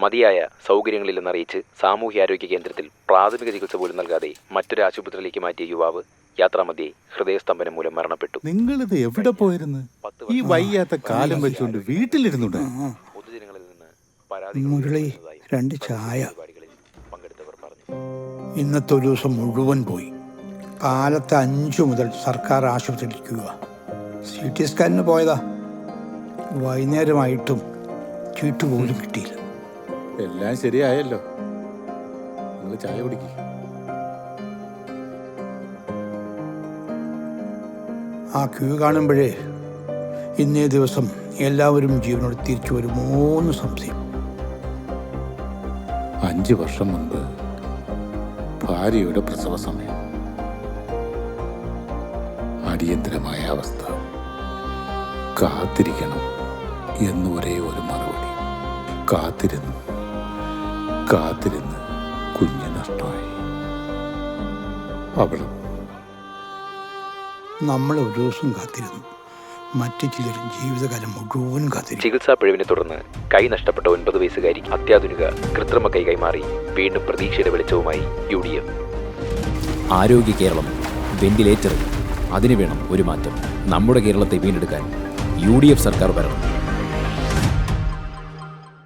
മതിയായ സൗകര്യങ്ങളില്ലെന്നറിയിച്ച് സാമൂഹ്യാരോഗ്യ കേന്ദ്രത്തിൽ പ്രാഥമിക ചികിത്സ പോലും നൽകാതെ മറ്റൊരു ആശുപത്രിയിലേക്ക് മാറ്റിയ യുവാവ് യാത്രാമധ്യേ ഹൃദയസ്തംഭനം മൂലം മരണപ്പെട്ടു. നിങ്ങളിത് എവിടെ പോയിരുന്നു? ഈ വയ്യാത്ത കാലം വെച്ചുകൊണ്ട് വീട്ടിലിരുന്നുണ്ട്. പൊതുജനങ്ങളിൽ നിന്ന് മുരളി, 2 ചായ. പങ്കെടുത്തവർ പറഞ്ഞു. ഇന്നത്തെ ഒരു ദിവസം മുഴുവൻ പോയി. കാലത്ത് 5 മുതൽ സർക്കാർ ആശുപത്രിയിലിരിക്കുക. CT സ്കാനിന് പോയതാ. വൈകുന്നേരമായിട്ടും ചീട്ട് പോലും കിട്ടിയില്ല. എല്ലാം ശരിയായല്ലോ. നിങ്ങൾ ചായ കുടിക്കുക. ആ ക്യൂ കാണുമ്പോഴേ ഇന്നേ ദിവസം എല്ലാവരും ജീവനോട് തിരിച്ചു വരുമോന്ന് സംശയം. 5 വർഷം മുൻപ് ഭാര്യയുടെ പ്രസവ സമയം. അടിയന്തരമായ അവസ്ഥ. കാത്തിരിക്കണം എന്ന് ഒരേ ഒരു മറുപടി. കാത്തിരുന്ന് കുഞ്ഞ് നഷ്ടമായി. അവളും. നമ്മൾ ഒരു ദിവസം കാത്തിരുന്നു, മറ്റു ചിലർ ജീവിതകാലം മുഴുവൻ കാത്തിരുന്നു. ചികിത്സാ പിഴവിനെ തുടർന്ന് കൈ നഷ്ടപ്പെട്ട 9 വയസ്സുകാരി അത്യാധുനിക കൃത്രിമ കൈ കൈമാറി വീണ്ടും പ്രതീക്ഷയുടെ വെളിച്ചവുമായി UDF. ആരോഗ്യ കേരളം വെന്റിലേറ്റർ. അതിനു വേണം ഒരു മാറ്റം. നമ്മുടെ കേരളത്തെ വീണ്ടെടുക്കാൻ UDF സർക്കാർ വരണം.